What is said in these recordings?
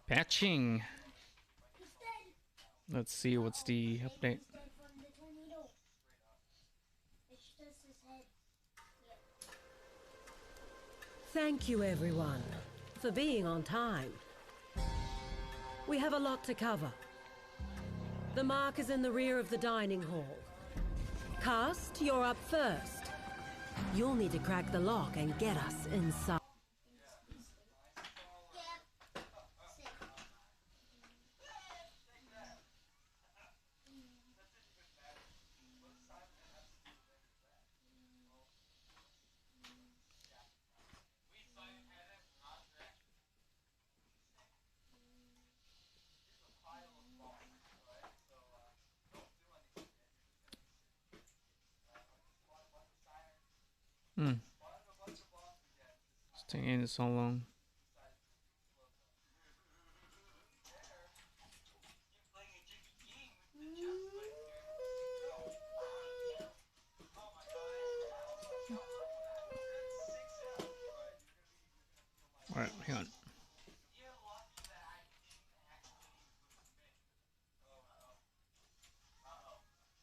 Patching. Let's see what's the update. Thank you everyone for being on time. We have a lot to cover. The mark is in the rear of the dining hall. Cast, you're up first. You'll need to crack the lock and get us inside. It's taking so long. Alright, hang on.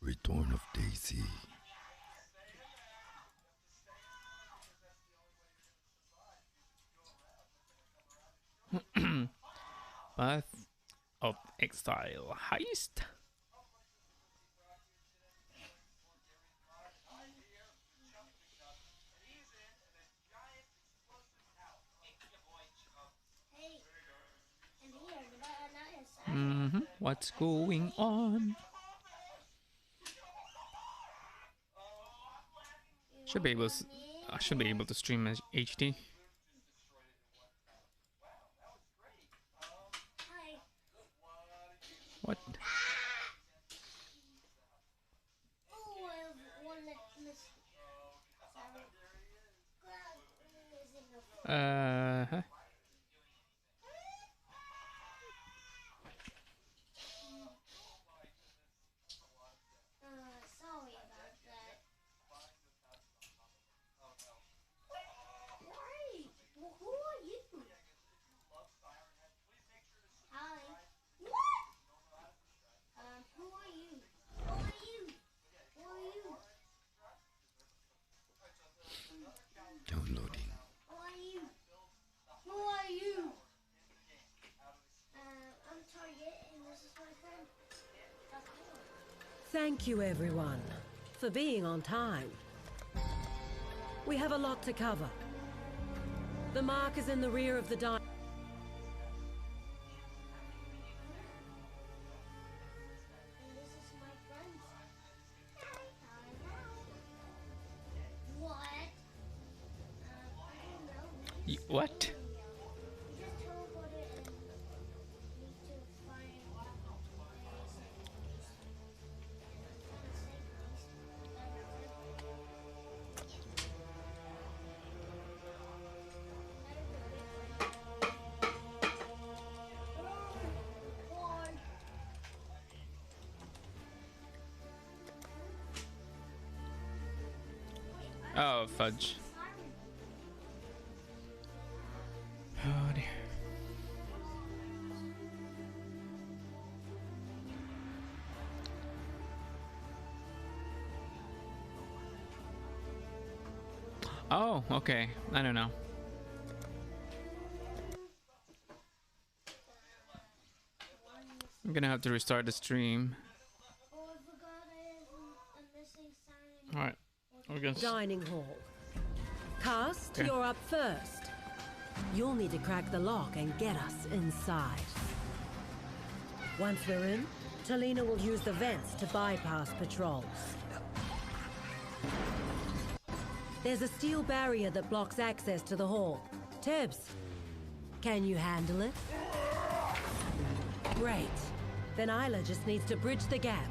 Return of Daisy. Path of Exile Heist. What's going on? I should be able to stream as HD. What? Huh? Sorry about that. Why? Well, who are you? Hi. What? Who are you? Who are you? Who are you? Downloading. Who are you? Who are you? I'm Target and this is my friend. Thank you everyone for being on time. We have a lot to cover. The mark is in the rear of the dining. And this is my friend. What? I don't know. What? We just teleported and need to find place and I'm trying to save these. Oh, fudge. Oh dear. Oh, okay. I don't know. I'm gonna have to restart the stream. Oh, I forgot I have a missing sign. Alright. We're gonna Dining hall. Cast, Okay. you're up first. You'll need to crack the lock and get us inside. Once we're in, Talina will use the vents to bypass patrols. There's a steel barrier that blocks access to the hall. Tibbs, can you handle it? Great. Then Isla just needs to bridge the gap.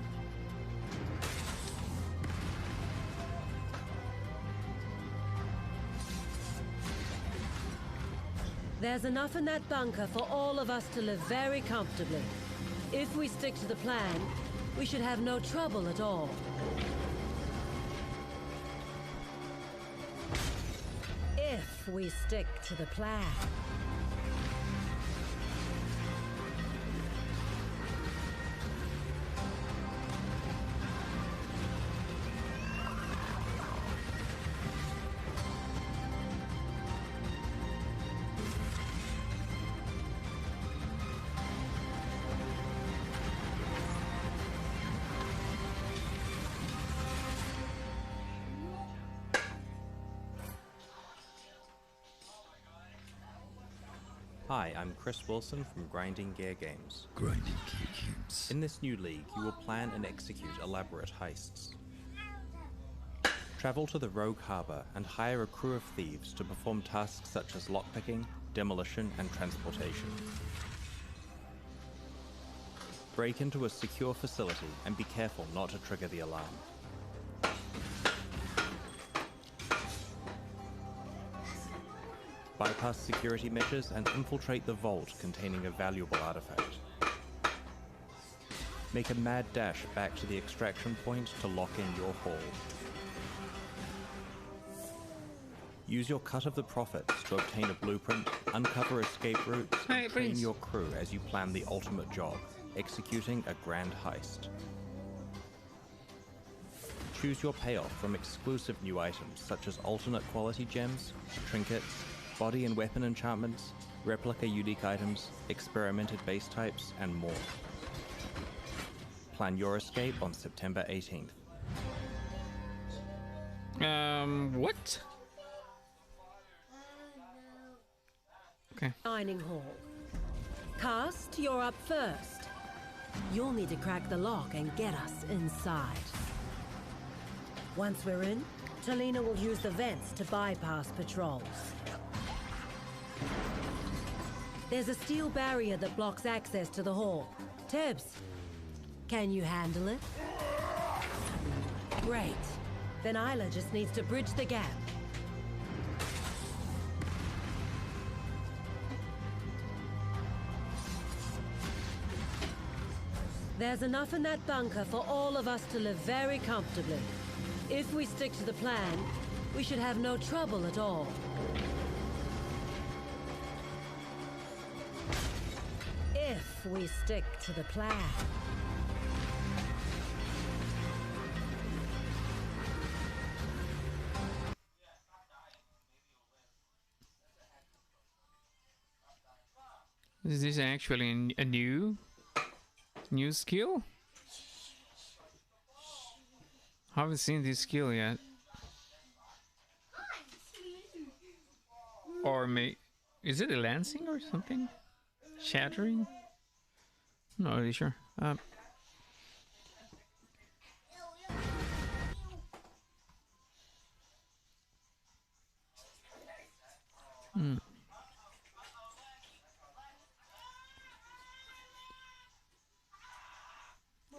There's enough in that bunker for all of us to live very comfortably. If we stick to the plan, we should have no trouble at all. If we stick to the plan. Hi, I'm Chris Wilson from Grinding Gear Games. Grinding gear cubes. In this new league, you will plan and execute elaborate heists. Travel to the Rogue Harbour and hire a crew of thieves to perform tasks such as lockpicking, demolition, and transportation. Break into a secure facility and be careful not to trigger the alarm. Bypass security measures and infiltrate the vault containing a valuable artifact. Make a mad dash back to the extraction point to lock in your haul. Use your cut of the profits to obtain a blueprint, uncover escape routes, Hey, and train please. your crew as you plan the ultimate job, executing a grand heist. Choose your payoff from exclusive new items such as alternate quality gems, trinkets, body and weapon enchantments, replica unique items, experimented base types, and more. Plan your escape on September 18th. What? Okay. Dining hall. Cast, you're up first. You'll need to crack the lock and get us inside. Once we're in, Talina will use the vents to bypass patrols. There's a steel barrier that blocks access to the hall. Tibbs, can you handle it? Great. Then Isla just needs to bridge the gap. There's enough in that bunker for all of us to live very comfortably. If we stick to the plan, we should have no trouble at all. If we stick to the plan. Is this actually a new skill? I haven't seen this skill yet. Or is it a lancing or something? Shattering? I'm not really sure.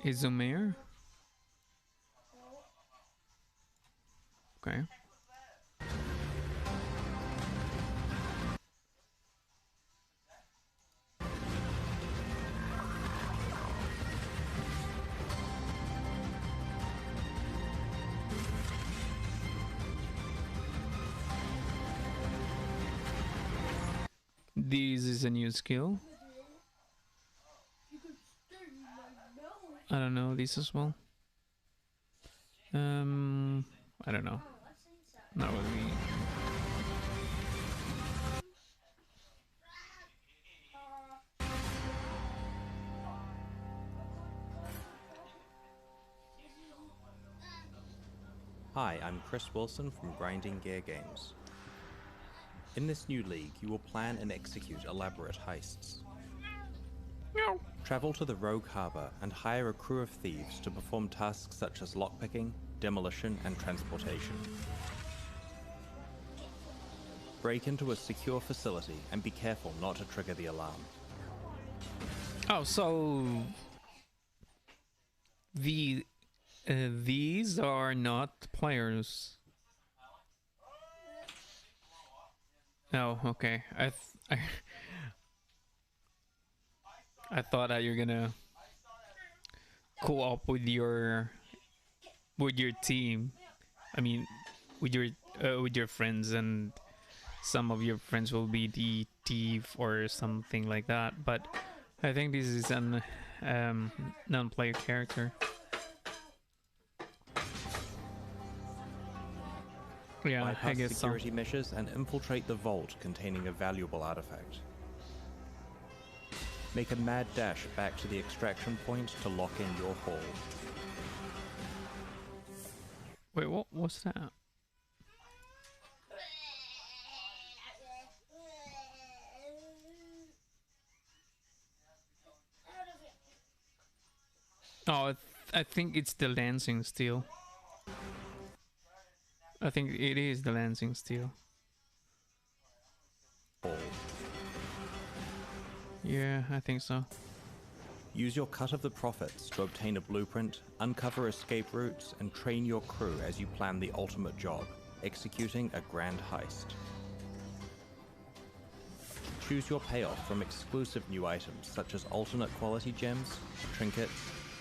Isomer? Okay. This is a new skill. I don't know this as well. I don't know. Not with me. Hi, I'm Chris Wilson from Grinding Gear Games. In this new league, you will plan and execute elaborate heists. Travel to the Rogue Harbour and hire a crew of thieves to perform tasks such as lockpicking, demolition, and transportation. Break into a secure facility and be careful not to trigger the alarm. Oh, so these are not players. Oh, okay. I thought that you're gonna co-op with your team. I mean, with your friends, and some of your friends will be the thief or something like that. But I think this is an non-player character. Yeah, I Bypass guess so. security measures and infiltrate the vault containing a valuable artifact. Make a mad dash back to the extraction point to lock in your haul. Wait, what's that? Oh, I think it's the Lancing Steel. I think it is the Lancing Steel. Yeah, I think so. Use your cut of the profits to obtain a blueprint, uncover escape routes, and train your crew as you plan the ultimate job, executing a grand heist. Choose your payoff from exclusive new items such as alternate quality gems, trinkets,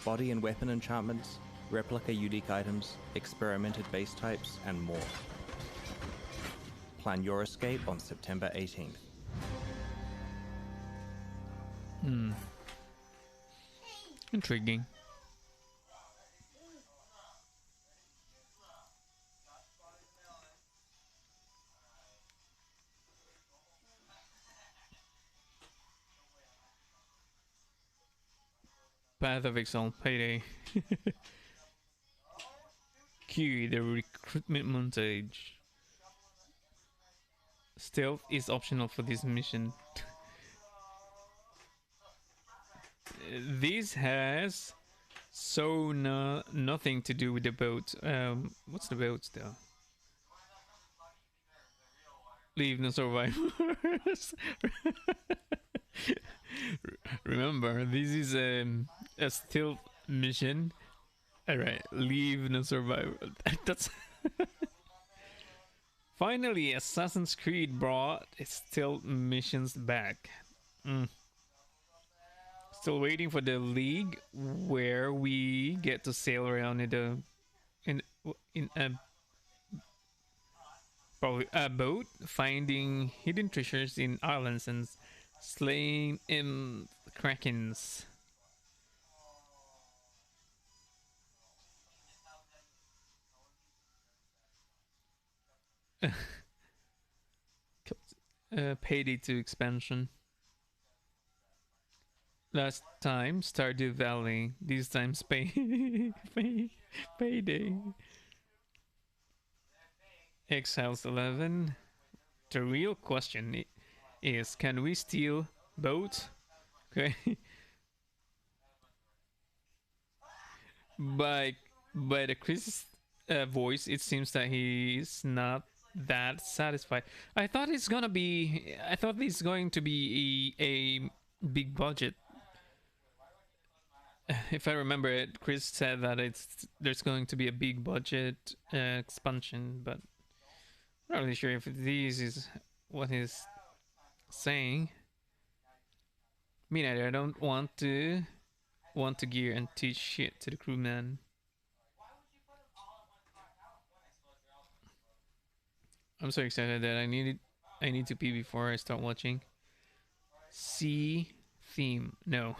body and weapon enchantments, replica unique items, experimented base types, and more. Plan your escape on September 18th. Intriguing. Path of Exile, payday. Q, the recruitment montage. Stealth is optional for this mission. This has nothing to do with the boat. What's the boat though? Leave no survivors. Remember, this is a stealth mission. Alright, leave no survivor. That's finally Assassin's Creed brought its stealth missions back. Still waiting for the League, where we get to sail around in probably a boat, finding hidden treasures in islands and slaying in krakens. Payday 2 expansion. Last time Stardew Valley, this time's Payday. Exiles 11. The real question is, can we steal boats? Okay. By the Chris voice, it seems that he's not that satisfied. I thought this is going to be a big budget. If I remember it, Chris said that there's going to be a big budget expansion, but I'm not really sure if this is what he's saying. Me neither. I don't want to gear and teach shit to the crewman. I'm so excited that I need to pee before I start watching. C theme. No.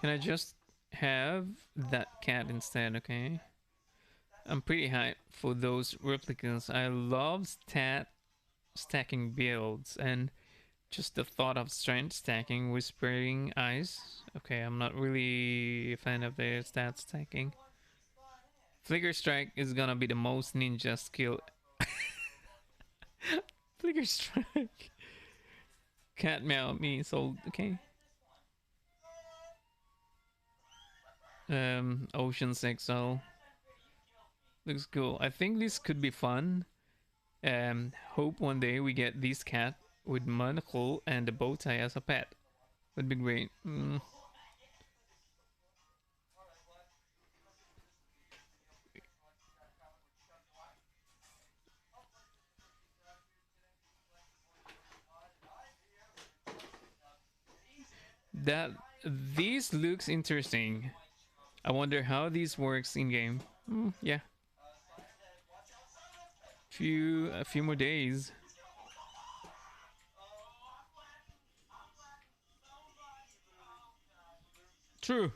Can I just have that cat instead, okay? I'm pretty hyped for those replicas. I love stacking builds, and just the thought of strength stacking, whispering eyes. Okay, I'm not really a fan of the stat stacking. Flicker strike is gonna be the most ninja skill. Flicker strike. Cat meow me sold. Okay. Ocean's Exile looks cool. I think this could be fun. Hope one day we get this cat with monocle and a bow tie as a pet. Would be great. This looks interesting. I wonder how this works in game. Yeah. A few more days. True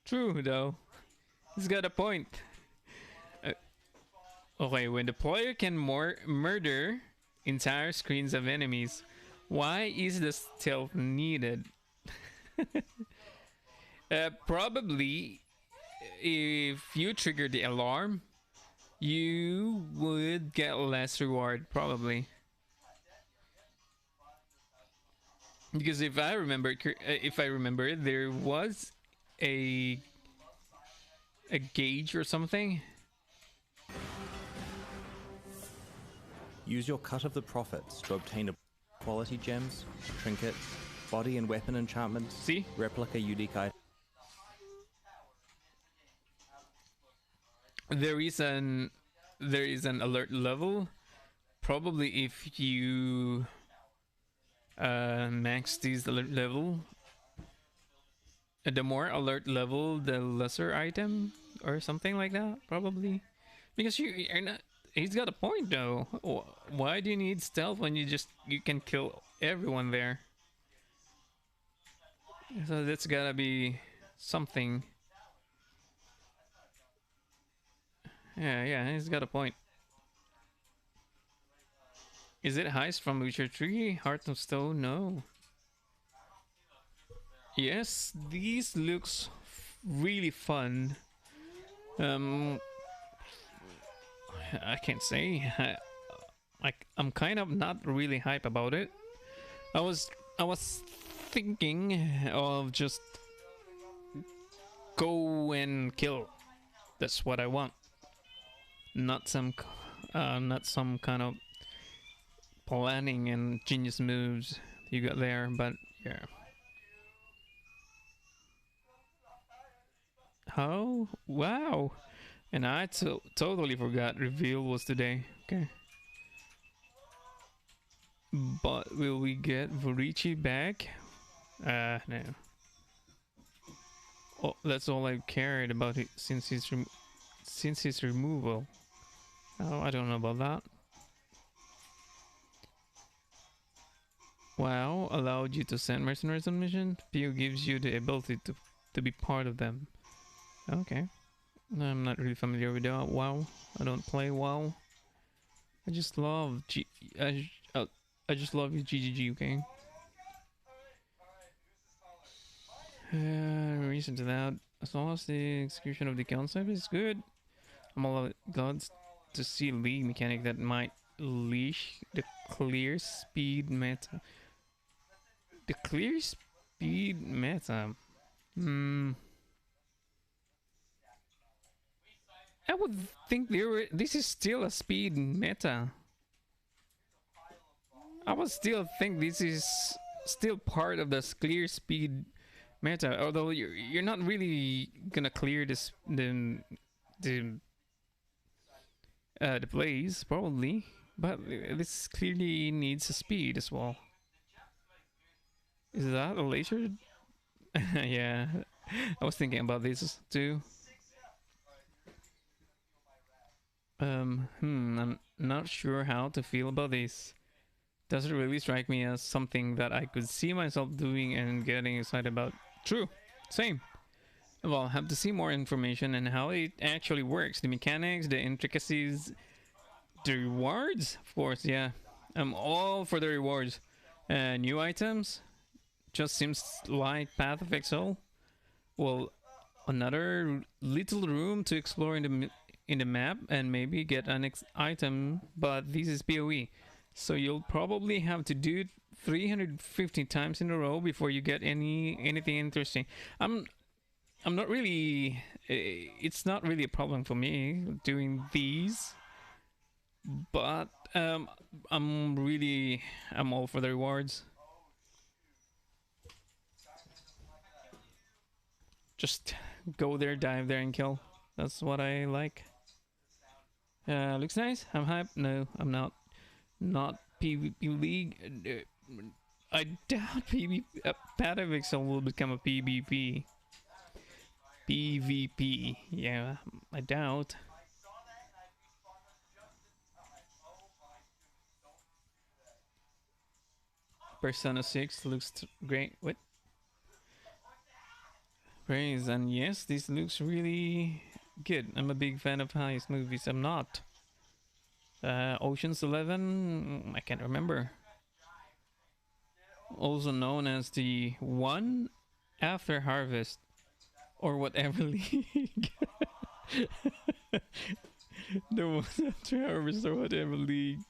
though. He's got a point. Okay, when the player can murder entire screens of enemies, why is the stealth needed? Probably if you trigger the alarm, you would get less reward, probably. Because if I remember, there was a gauge or something? Use your cut of the profits to obtain quality gems, trinkets, body and weapon enchantments, See? replica unique items. There is an alert level. Probably if you max this alert level, the more alert level, the lesser item or something like that. Probably because you're not. He's got a point though. Why do you need stealth when you can kill everyone there? So that's gotta be something. Yeah, he's got a point. Is it Heist from Witcher 3? Heart of Stone? No. Yes, these looks really fun. I can't say. I'm kind of not really hype about it. I was thinking of just go and kill. That's what I want. Not some kind of planning and genius moves you got there, but yeah. Oh wow! And I totally forgot reveal was today. Okay. But will we get Vorici back? No. Oh, that's all I cared about it since his removal. Oh, I don't know about that. Wow, allowed you to send mercenaries on mission. PO gives you the ability to be part of them. Okay. I'm not really familiar with that. WoW. I don't play WoW. I just love I just love you, GGG, okay? Reason to that. As long as the execution of the concept is good, I'm all glad to see a league mechanic that might leash the clear speed meta. The clear speed meta. I would think this is still a speed meta. I would still think this is still part of the clear speed meta, although you're not really gonna clear this the plays probably, but this clearly needs a speed as well. Is that a laser? Yeah, I was thinking about this too. I'm not sure how to feel about this. Doesn't really strike me as something that I could see myself doing and getting excited about. True, same. Well, I'll have to see more information and how it actually works. The mechanics, the intricacies, the rewards, of course, yeah. I'm all for the rewards. New items, just seems like Path of Exile. Well, another little room to explore in the map and maybe get an item, but this is POE. So you'll probably have to do it 350 times in a row before you get anything interesting. I'm not really. It's not really a problem for me doing these, but I'm all for the rewards. Just go there, dive there, and kill. That's what I like. Looks nice. I'm hyped. No, I'm not. Not PvP League. I doubt PvP. Path of Exile will become a PvP. PvP. Yeah, I doubt. Persona 6 looks great. What? Praise, and yes, this looks really good. I'm a big fan of heist movies. I'm not. Ocean's 11, I can't remember. Also known as the one after Harvest or whatever league. The one after Harvest or whatever league.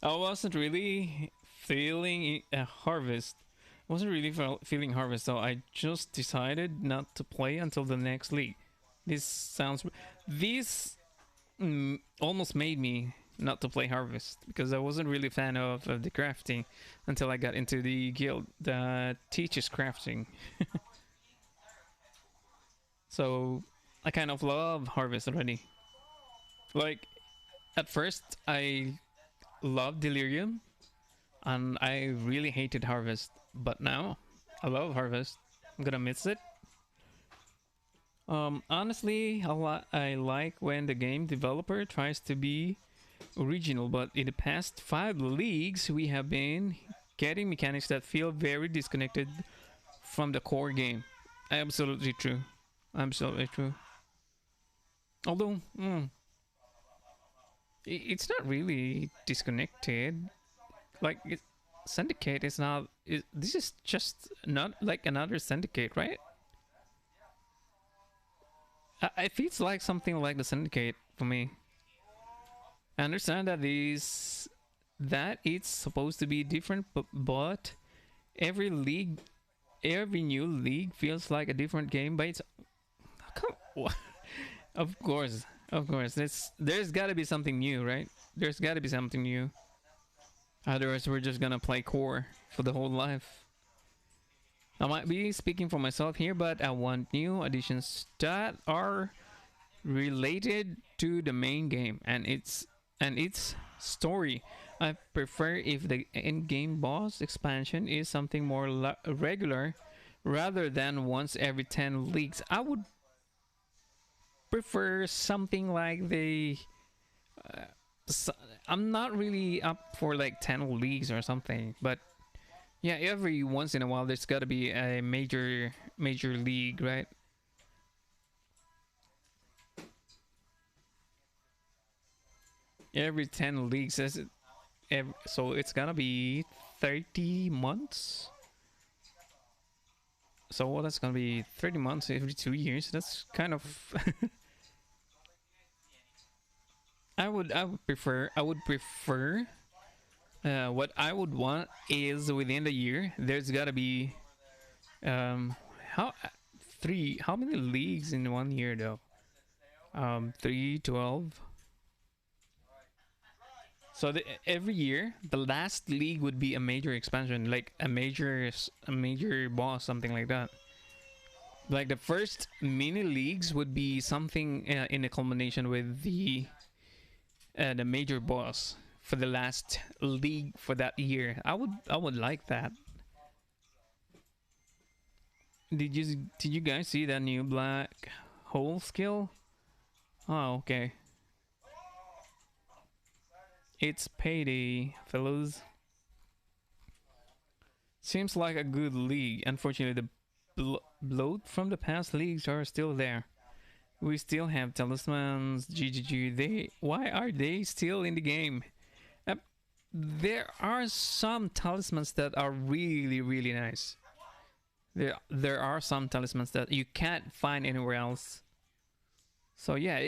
I wasn't really feeling a Harvest. Wasn't really feeling Harvest, so I just decided not to play until the next league. This almost made me not to play Harvest because I wasn't really a fan of the crafting until I got into the guild that teaches crafting. So I kind of love Harvest already. Like, at first I loved Delirium and I really hated Harvest, but now I love Harvest. I'm gonna miss it. Honestly, I like when the game developer tries to be original, but in the past 5 leagues we have been getting mechanics that feel very disconnected from the core game. Absolutely true. Absolutely true. Although, it's not really disconnected. Like, Syndicate is not... this is just not like another Syndicate, right? It feels like something like the Syndicate for me. I understand that it's supposed to be different, but every new league feels like a different game. But it's... Of course. There's got to be something new, right? There's got to be something new. Otherwise, we're just gonna play core for the whole life. I might be speaking for myself here, but I want new additions that are related to the main game and its story. I prefer if the end-game boss expansion is something more regular rather than once every 10 leagues. I would prefer something like the... I'm not really up for like 10 leagues or something, but yeah, every once in a while there's got to be a major league, right? Every 10 leagues, so it's gonna be 30 months. So that's gonna be 30 months every 2 years. That's kind of I would prefer what I would want is within the year there's gotta be how many leagues in 1 year though? 3, 12. So every year the last league would be a major expansion, like a major boss, something like that. Like the first mini leagues would be something in a culmination with the major boss for the last league for that year. I would like that. Did you guys see that new black hole skill? Oh, okay. It's payday, fellas. Seems like a good league. Unfortunately, the bloat from the past leagues are still there. We still have talismans, GGG. Why are they still in the game? There are some talismans that are really, really nice. There are some talismans that you can't find anywhere else. So yeah,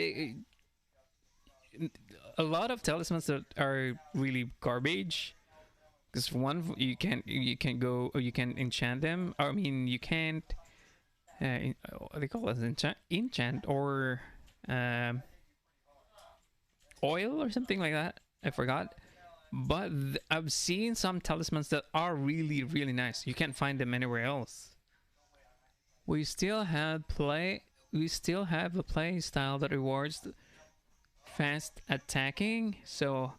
a lot of talismans that are really garbage. Because one, you can't go, or you can enchant them. I mean, you can't. What they call it, enchant or oil or something like that. I forgot. But I've seen some talismans that are really, really nice. You can't find them anywhere else. We still have a play style that rewards fast attacking. So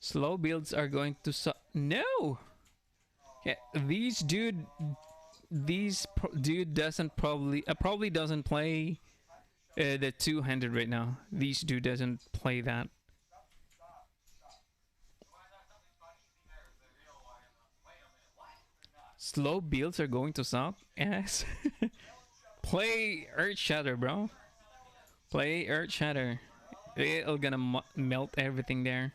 slow builds are going to no. Yeah, dude doesn't probably doesn't play the two-handed right now. This dude doesn't play that. Slow builds are going to suck. Yes. Play Earthshatter, bro. Play Earthshatter. It'll gonna melt everything there.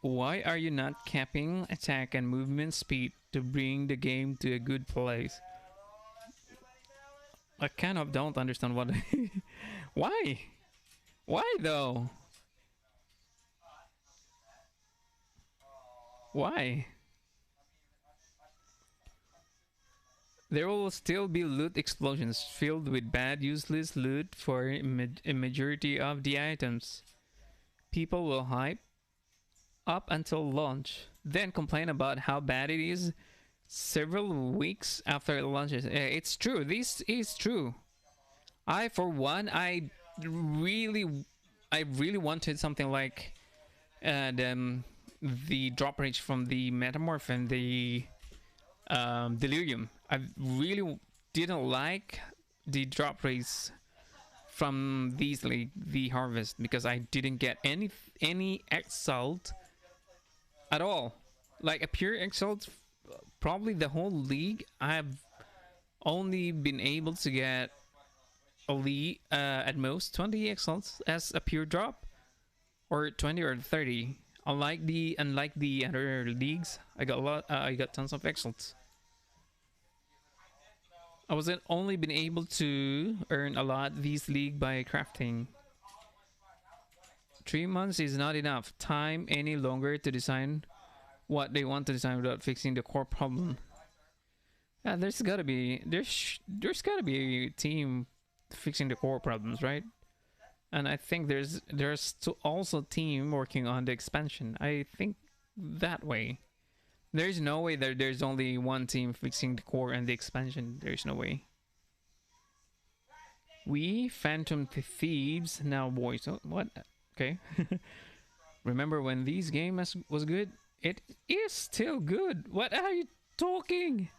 Why are you not capping attack and movement speed to bring the game to a good place? I kind of don't understand what. Why? Why though? Why? There will still be loot explosions filled with bad, useless loot for a majority of the items. People will hype up until launch, then complain about how bad it is several weeks after it launches. It's true. This is true. For one, I really wanted something like the drop rates from the Metamorph and the Delirium. I really didn't like the drop rates from these, like the Harvest, because I didn't get any Exile at all. Like a pure Exile, probably the whole league, I've only been able to get at most 20 Exiles as a pure drop, or 20 or 30. Unlike the other leagues, I got tons of Exiles. I wasn't only been able to earn a lot this league by crafting. 3 months is not enough time any longer to design what they want to design without fixing the core problem. Yeah, there's gotta be a team fixing the core problems, right? And I think there's also a team working on the expansion. I think that way. There's no way that there's only one team fixing the core and the expansion. There's no way. We Phantom Thieves now, boys. Oh, what? Okay. Remember when this game was good? It is still good. What are you talking?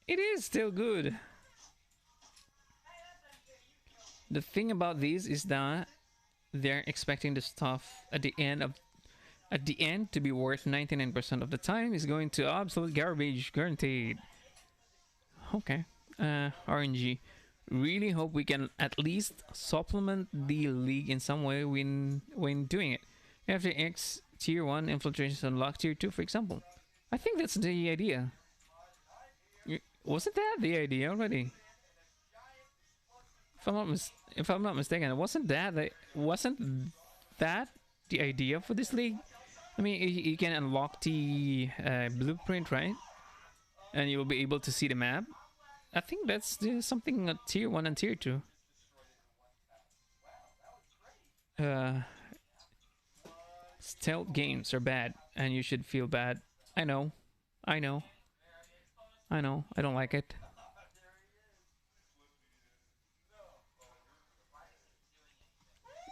It is still good. The thing about these is that they're expecting the stuff at the end to be worth 99% of the time is going to absolute garbage, guaranteed. Okay. RNG. Really hope we can at least supplement the league in some way when doing it. After X tier 1 infiltrations unlock tier 2, for example. I think that's the idea. Wasn't that the idea already? If I'm not mistaken, wasn't that the idea for this league? I mean, you can unlock the blueprint, right? And you will be able to see the map. I think that's something at tier 1 and tier 2. Stealth games are bad, and you should feel bad. I know. I don't like it.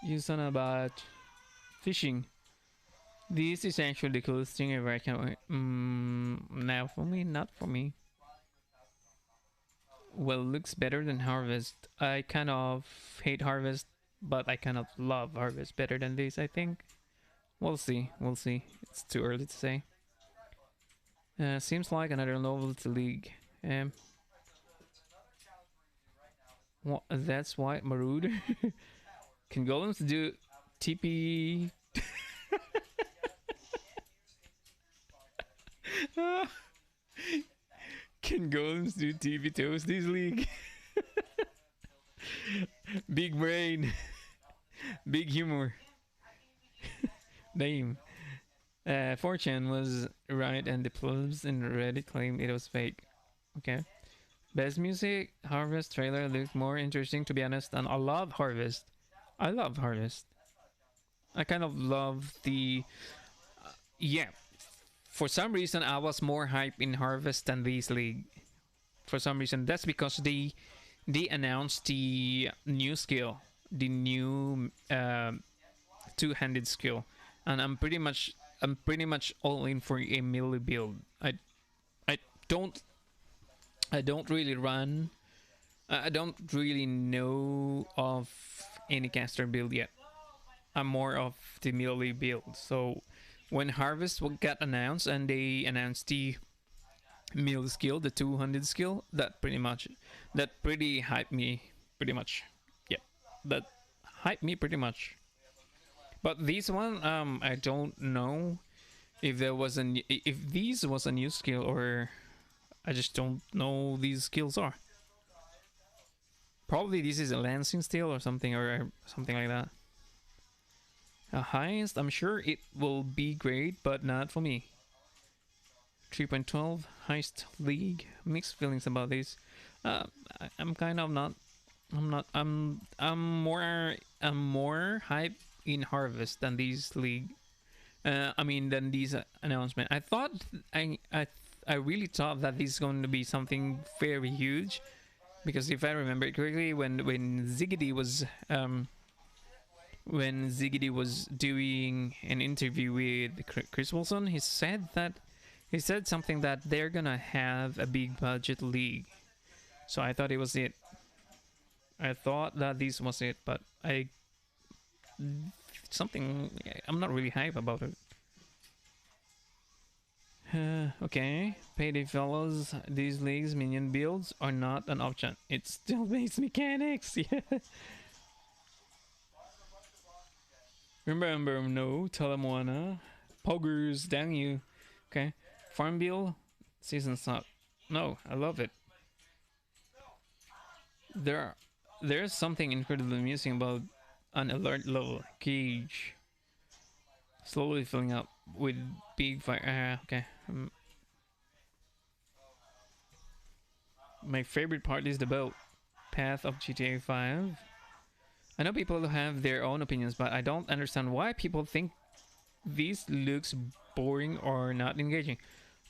You son about fishing. This is actually the coolest thing ever. I can't wait. Now for me, not for me. Well, looks better than Harvest. I kind of hate Harvest, but I kind of love Harvest better than this, I think. We'll see. We'll see. It's too early to say. Seems like another novelty league. Well, that's why Marud. Can golems do TP? Can golems do TP toast this league? Big brain. Big humor. Name. 4chan was right and the plebs in Reddit claimed it was fake. Okay. Best music, Harvest trailer looked more interesting, to be honest, and I love Harvest. I love Harvest. I kind of love the... yeah. For some reason, I was more hype in Harvest than this league. For some reason. That's because they announced the new skill. The new two-handed skill. And I'm pretty much all in for a melee build. I don't really run. I don't really know of any caster build yet. I'm more of the melee build. So when Harvest got announced and they announced the melee skill, the 200 skill, that pretty hyped me pretty much. Yeah, that hyped me pretty much. But this one, I don't know if this was a new skill, or I just don't know these skills are. Probably this is a lancing skill or something like that. A Heist, I'm sure it will be great, but not for me. POE3.12 Heist League. Mixed feelings about this. I'm kind of not. I'm not. I'm more hype in Harvest than these league. I mean, than these announcement. I thought I really thought that this is going to be something very huge, because if I remember it correctly, when Ziggity was doing an interview with Chris Wilson, he said something that they're gonna have a big budget league. So I thought it was it. I thought that this was it, but I'm not really hype about it. Okay, payday fellows, these leagues minion builds are not an option. It's still base mechanics. Yeah. Remember, no, Talamoana, Poggers, dang you. Okay, farm bill, season stop. No, I love it. There's something incredibly amusing about an alert level cage slowly filling up with big fire. Okay. My favorite part is the boat path of GTA 5. I know people have their own opinions, but I don't understand why people think this looks boring or not engaging.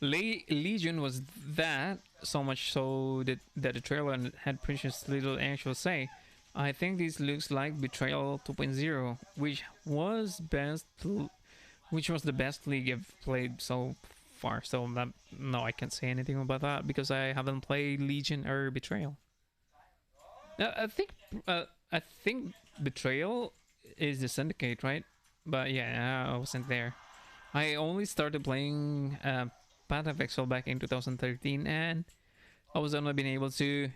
Legion was that, so much so that the trailer had precious little actual say. I think this looks like Betrayal 2.0, which was the best league I've played so far. So no, I can't say anything about that because I haven't played Legion or Betrayal. I think Betrayal is the Syndicate, right? But yeah, I wasn't there. I only started playing Path of Exile back in 2013, and I was only been able to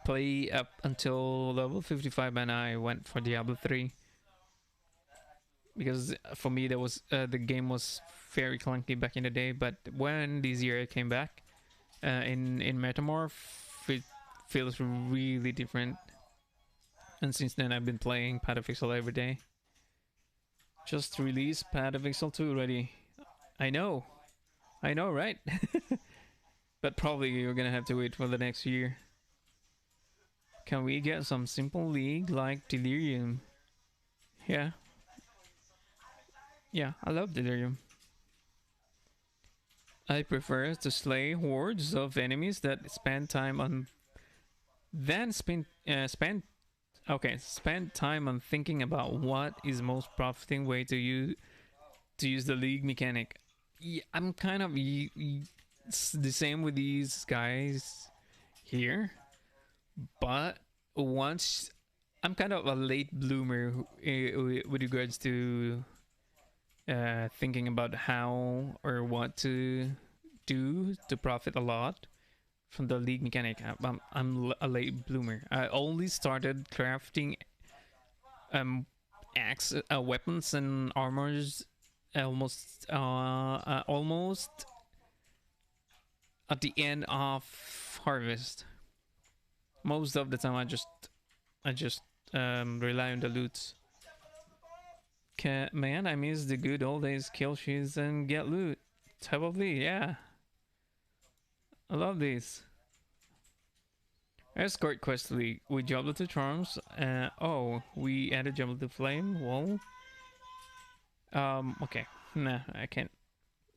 play up until level 55, and I went for Diablo 3 because for me the game was very clunky back in the day. But when this year I came back in Metamorph, it feels really different, and since then I've been playing Path of Exile every day. Just released Path of Exile 2 already. I know, right? But probably you're gonna have to wait for the next year. Can we get some simple league like Delirium? Yeah, I love Delirium. I prefer to slay hordes of enemies that spend time on spend time on thinking about what is most profiting way to use the league mechanic. Yeah, I'm kind of the same with these guys here, but once I'm kind of a late bloomer with regards to thinking about how or what to do to profit a lot from the league mechanic. I'm a late bloomer. I only started crafting weapons and armors almost at the end of Harvest. Most of the time I just rely on the loot. Man, I miss the good old days, kill sheets and get loot. Type of league, yeah. I love this. Escort quest league with Diablo 2 charms. Oh, we added Diablo 2 flame. Whoa. Okay. Nah, I can't.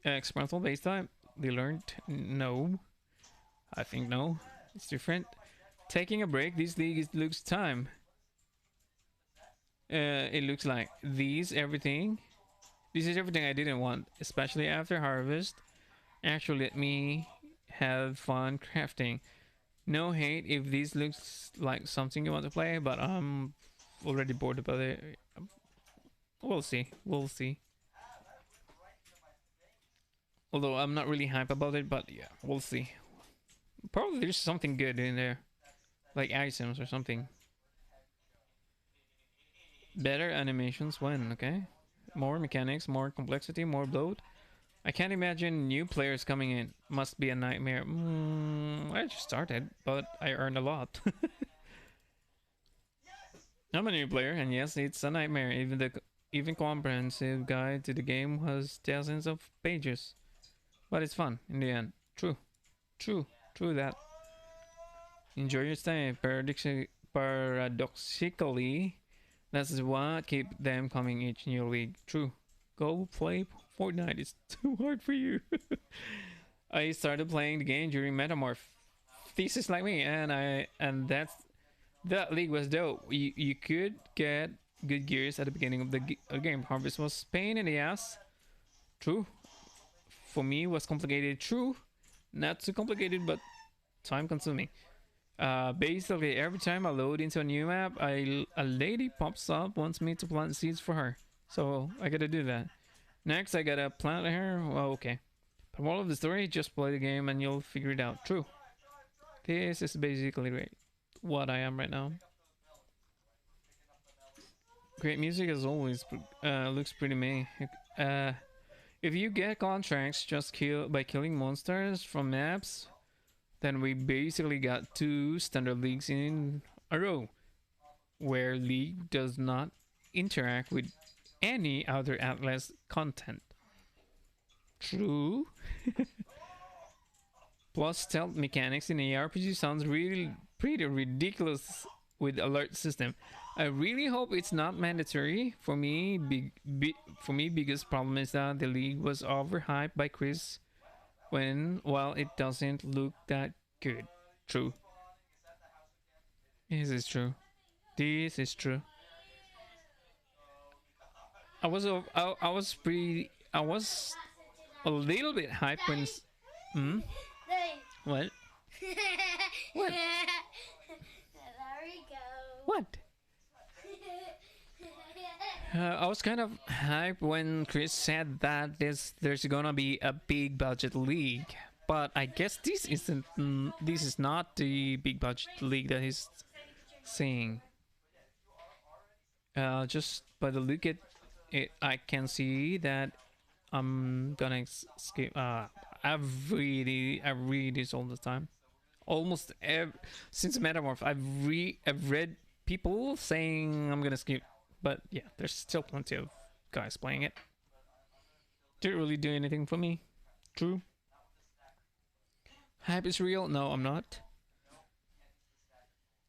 Experimental base type. They learned no. I think no. It's different. Taking a break. This league looks time. It looks like this is everything I didn't want, especially after Harvest. Actually, let me have fun crafting. No hate if this looks like something you want to play, but I'm already bored about it. We'll see. Although I'm not really hype about it, but yeah, we'll see. Probably there's something good in there, like items or something. Better animations when, okay? More mechanics, more complexity, more bloat. I can't imagine new players coming in. Must be a nightmare. I just started, but I earned a lot. I'm a new player, and yes, it's a nightmare. Even comprehensive guide to the game has thousands of pages. but it's fun in the end. True, true, true that. Enjoy your stay. Paradoxically, that's what keep them coming each new league. True. Go play Fortnite. It's too hard for you. I started playing the game during Metamorph thesis like me, and that league was dope. You could get good gears at the beginning of the game. Harvest was pain in the ass. True. For me, was complicated. True. Not too complicated, but time consuming. Basically, every time I load into a new map, a lady pops up, wants me to plant seeds for her. So I gotta do that. Next, I gotta plant her. Well, okay. But moral of the story, just play the game and you'll figure it out. True. This is basically what I am right now. Great music as always. Looks pretty meh. If you get contracts just by killing monsters from maps, then we basically got 2 standard leagues in a row, where League does not interact with any other Atlas content. True. Plus stealth mechanics in a RPG sounds really pretty ridiculous with alert system. I really hope it's not mandatory. For me, biggest problem is that the League was overhyped by Chris while it doesn't look that good. True. This is true. This is true. I was a little bit hyped when. What? What? There we go. What? I was kind of hyped when Chris said that there's gonna be a big budget league, but I guess this is not the big budget league that he's saying. Just by the look at it, I can see that I'm gonna skip. I read this all the time. Almost since Metamorph, I've read people saying I'm gonna skip. But yeah, there's still plenty of guys playing it. Didn't really do anything for me. True. Hype is real? No, I'm not.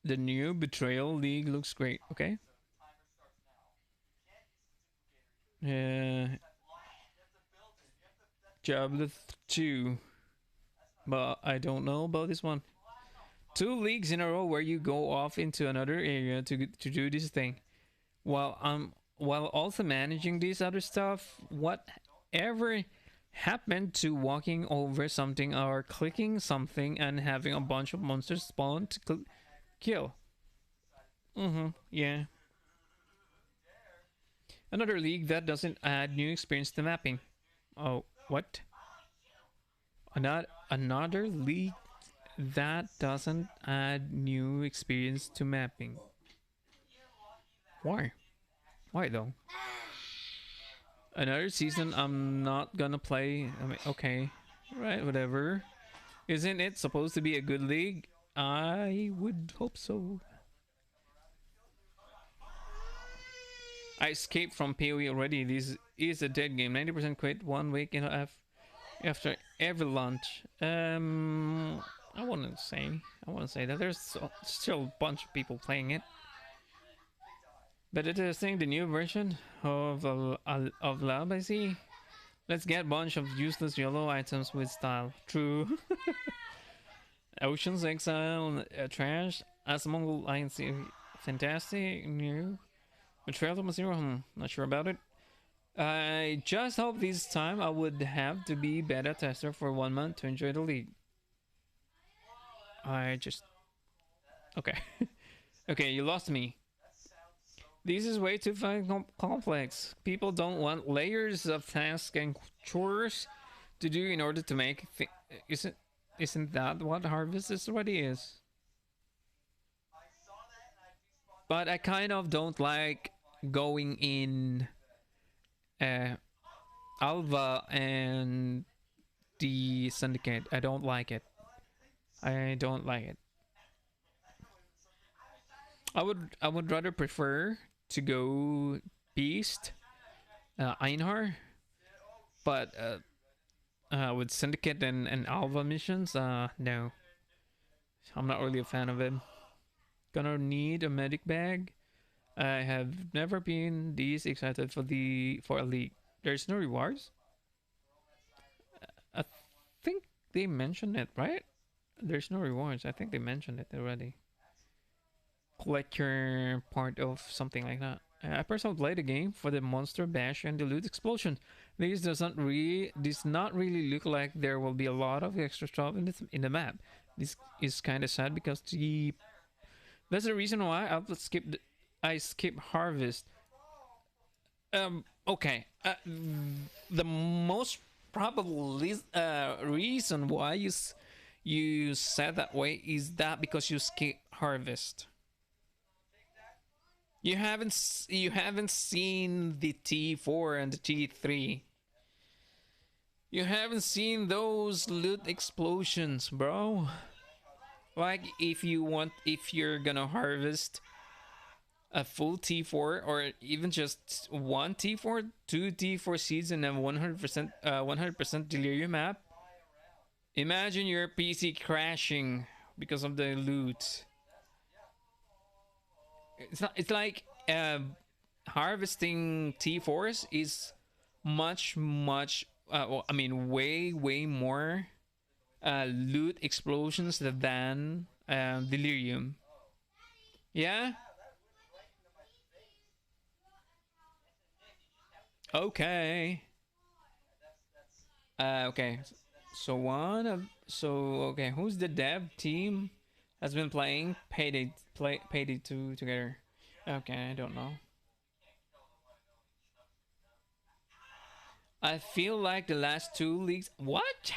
The new Betrayal League looks great. Okay. Diablo 2. But I don't know about this one. 2 leagues in a row where you go off into another area to do this thing. While also managing this other stuff, whatever happened to walking over something or clicking something and having a bunch of monsters spawn to kill? Yeah. Another league that doesn't add new experience to mapping. Oh, what? Another league that doesn't add new experience to mapping. Why? Why though? Another season I'm not gonna play. I mean, okay. Right, whatever. Isn't it supposed to be a good league? I would hope so. I escaped from POE already. This is a dead game. 90% quit 1 week and a half after every launch. I wouldn't say that. There's still a bunch of people playing it. But it is saying the new version of Lab, I see. Let's get a bunch of useless yellow items with style. True. Oceans, Exile, Trash, as Mongol, I can see. Fantastic, new. Betrayal of Zero, not sure about it. I just hope this time I would have to be beta tester for 1 month to enjoy the league. Okay. Okay, you lost me. This is way too fucking complex. People don't want layers of tasks and chores to do in order to make isn't that what Harvest already is? But I kind of don't like going in Alva and the Syndicate. I don't like it. I don't like it. I would rather prefer to go Beast, Einhar, but with Syndicate and Alpha missions, no. I'm not really a fan of it. Gonna need a medic bag. I have never been this excited for a league. There's no rewards. I think they mentioned it, right? There's no rewards. I think they mentioned it already. Collect your part of something like that. I personally play the game for the monster bash and the loot explosion. This does not really look like there will be a lot of extra stuff in the map. This is kind of sad because that's the reason why I skip harvest. Okay. The most probable reason why you said that way is that because you skip harvest. You haven't seen the T4 and the T3. You haven't seen those loot explosions, bro. Like if you're gonna harvest a full T4 or even just one T4, two T4 seeds and a 100% delirium map. Imagine your PC crashing because of the loot. It's like harvesting T4s is much well, I mean way more loot explosions than delirium. Yeah. Okay. Okay. So okay, who's the dev team has been playing Payday 2 together? Okay, I don't know. I feel like the last two leagues. What?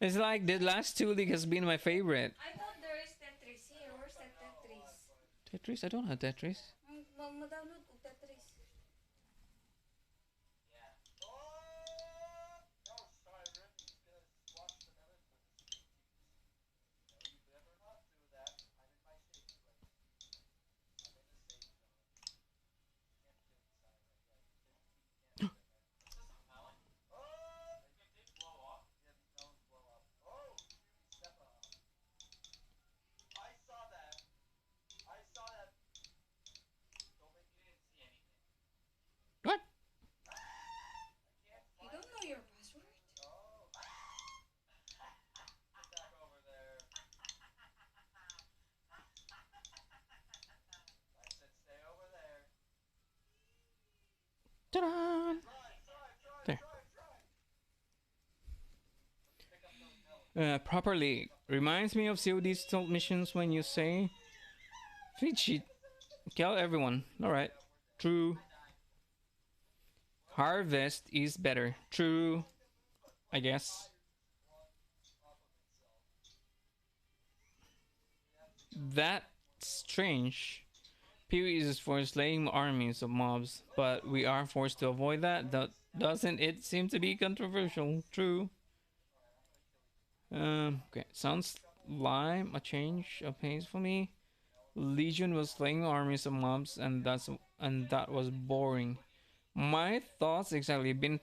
It's like the last two league has been my favorite. I thought there is Tetris here. Where's that Tetris? Tetris? I don't have Tetris. Mag-download ko Tetris. What? You don't know your password? Ta-da! There. Properly reminds me of COD stealth missions when you say feed sheet. Kill everyone. Alright. True. Harvest is better. True. I guess. That's strange. POE is for slaying armies of mobs, but we are forced to avoid that. Doesn't it seem to be controversial? True. Okay. Sounds like a change of pace for me. Legion was slaying armies of mobs, and that was boring. My thoughts exactly. Been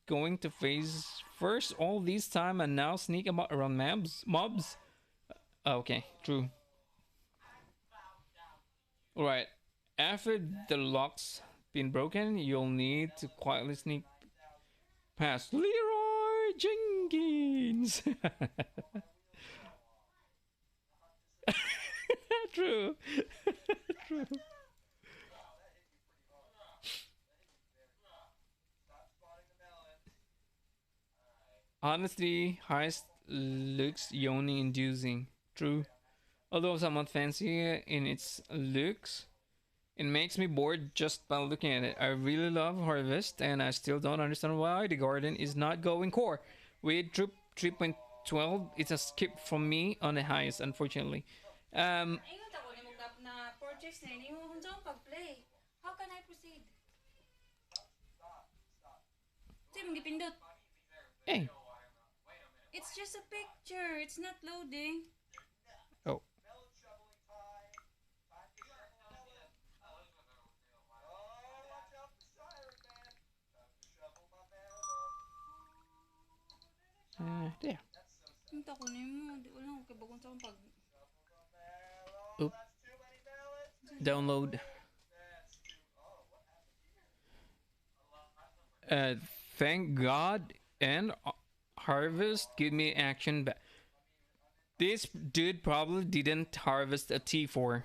going to phase first all this time and now sneak about around mobs. Okay, true. Alright, after the lock's been broken, you'll need to quietly sneak past Leroy Jenkins. True. True. Honestly, Heist looks yoni inducing. True. Although somewhat fancy in its looks, it makes me bored just by looking at it. I really love Harvest, and I still don't understand why the garden is not going core. With 3.12, it's a skip from me on the Heist, unfortunately. Ayun ako ni mo na purchase na ini mo hunjong pag-play. How can I proceed? Say mong gipindot. Hey. It's just a picture. It's not loading. Oh. There. Ang tako na mo. Di wala ko kay bagong sa akong pag... Oop. Download. Thank God and harvest give me action back. This dude probably didn't harvest a T4.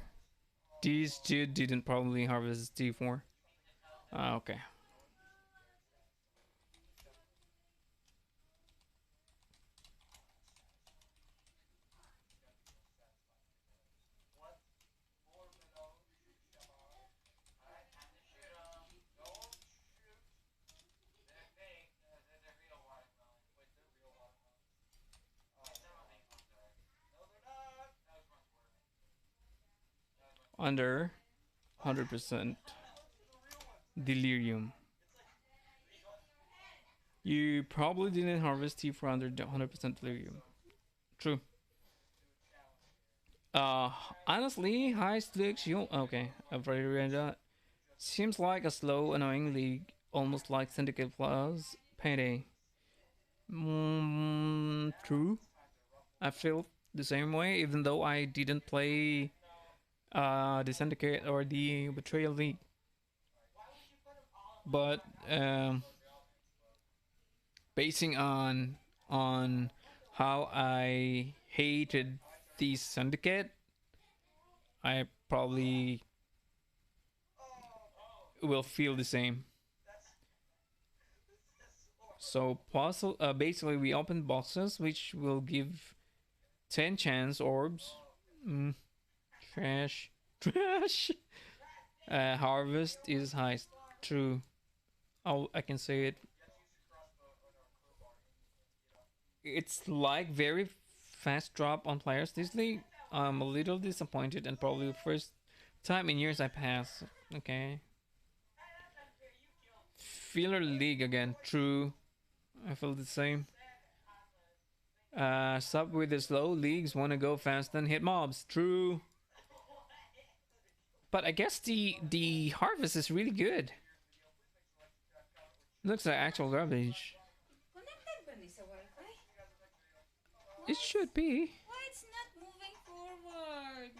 This dude didn't probably harvest a T4. Okay. Under 100% delirium. You probably didn't harvest tea for under 100% delirium. True. Honestly, Heist looks you okay. I've already read that. Seems like a slow, annoying league, almost like Syndicate Plus Payday. True. I feel the same way, even though I didn't play the Syndicate or the Betrayal League. But basing on how I hated the Syndicate, I probably will feel the same. So basically we open boxes which will give 10 chance orbs. Trash. Harvest is Heist. True. I can say it. It's like very fast drop on players this league. I'm a little disappointed and probably the first time in years I pass. Okay. Filler league again. True. I feel the same. Sub with the slow leagues want to go fast and hit mobs. True. But I guess the harvest is really good. Looks like actual garbage. Connected ba ni sa Wi-Fi? It should be. Why it's not moving forward?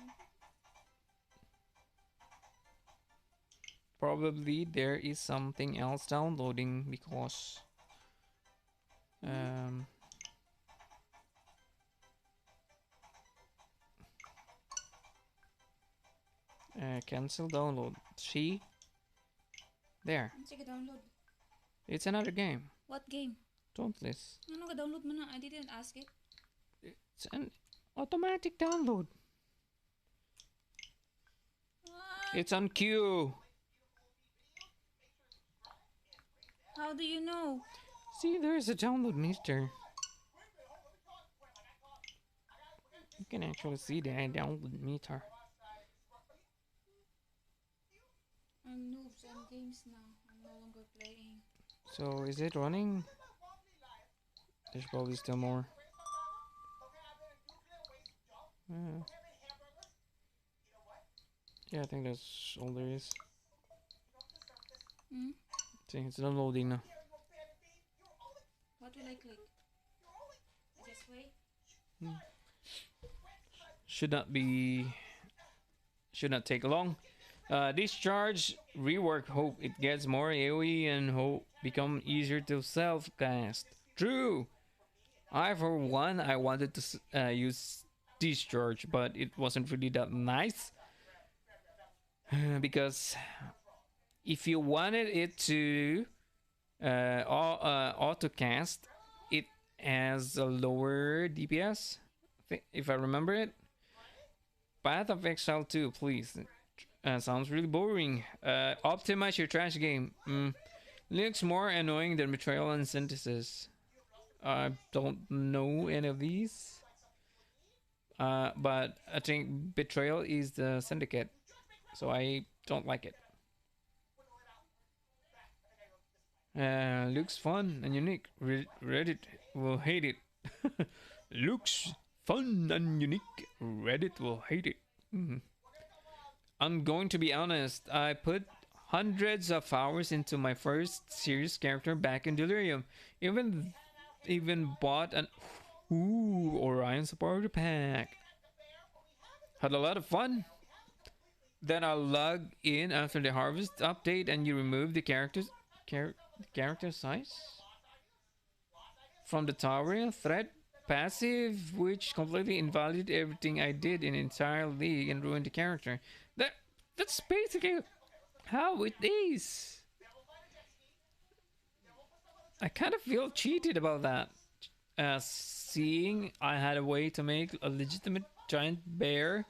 Probably there is something else downloading because cancel download. See? There. Sige, download. It's another game. What game? Dauntless. Ano ka download mo na? I didn't ask it. It's an automatic download. What? It's on queue. How do you know? See, there's a download meter. You can actually see the download meter. I'm noobs on games now. I'm no longer playing. So, is it running? There's probably still more. Yeah, I think that's all there is. See, it's downloading now. What will I click? I just wait. Should not take long. Discharge, rework, hope it gets more AoE and hope become easier to self-cast. True! For one, I wanted to use discharge, but it wasn't really that nice. Because if you wanted it to auto-cast, it has a lower DPS, if I remember it. Path of Exile 2, please. Sounds really boring. Optimize your trash game. Looks more annoying than Betrayal and Synthesis. I don't know any of these. But I think Betrayal is the Syndicate. So I don't like it. Looks fun and unique. Reddit will hate it. Looks fun and unique. Reddit will hate it. I'm going to be honest. I put hundreds of hours into my first serious character back in Delirium. Even bought an Ooh, Orion supporter pack. Had a lot of fun. Then I'll log in after the harvest update and you remove the character size from the tower threat passive, which completely invalidated everything I did in the entire league and ruined the character. That's basically how it is. I kind of feel cheated about that. Seeing I had a way to make a legitimate giant bear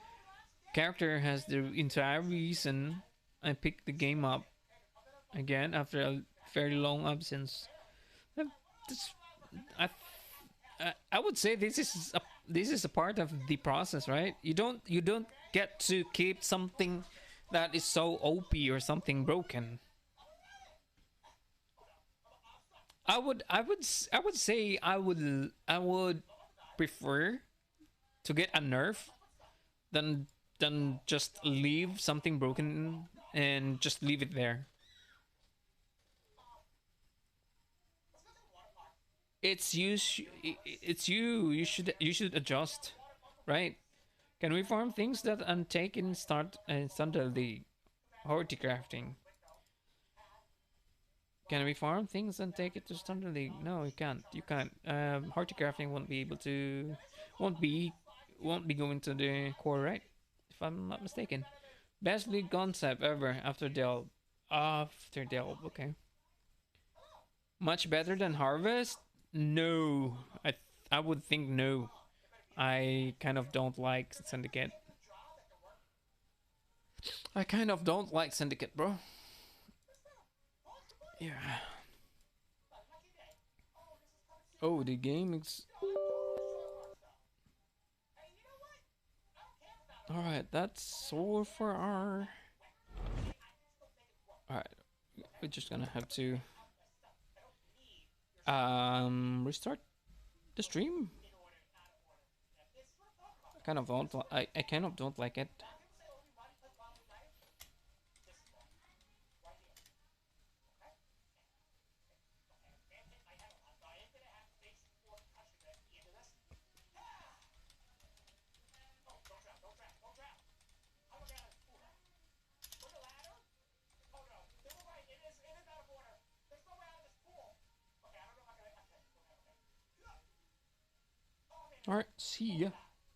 character has the entire reason I picked the game up again after a fairly long absence. I would say this is a part of the process, right? You don't get to keep something that is so OP or something broken. I would say I would prefer to get a nerf than just leave something broken and just leave it there. It's you. You should adjust, right? Can we farm things that untaken start instantly? Horticrafting. Can we farm things and take it to standard league? No, you can't. You can't. Horticrafting won't be able to. Won't be going to the core, right? If I'm not mistaken. Best league concept ever after Delve. After Delve, okay. Much better than Harvest? No, I would think no. I kind of don't like Syndicate. I kind of don't like Syndicate, bro. Yeah. Oh, the game is... Alright, that's all for our... Alright, we're just gonna have to... restart the stream. I kind of don't like it. Alright, see ya.